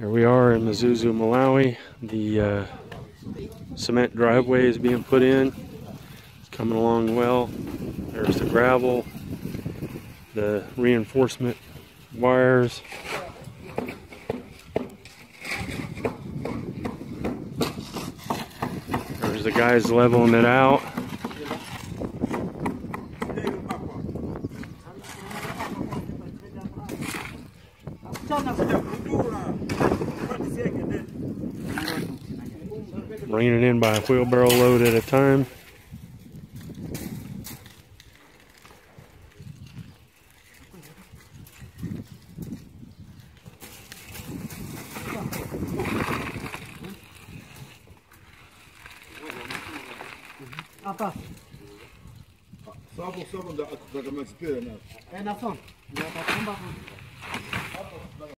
Here we are in Mzuzu, Malawi. The cement driveway is being put in. It's coming along well. There's the gravel, the reinforcement wires. There's the guys leveling it out. Bringing it in by a wheelbarrow load at a time. Apa? Só da mais espera, né? É na som. Já tá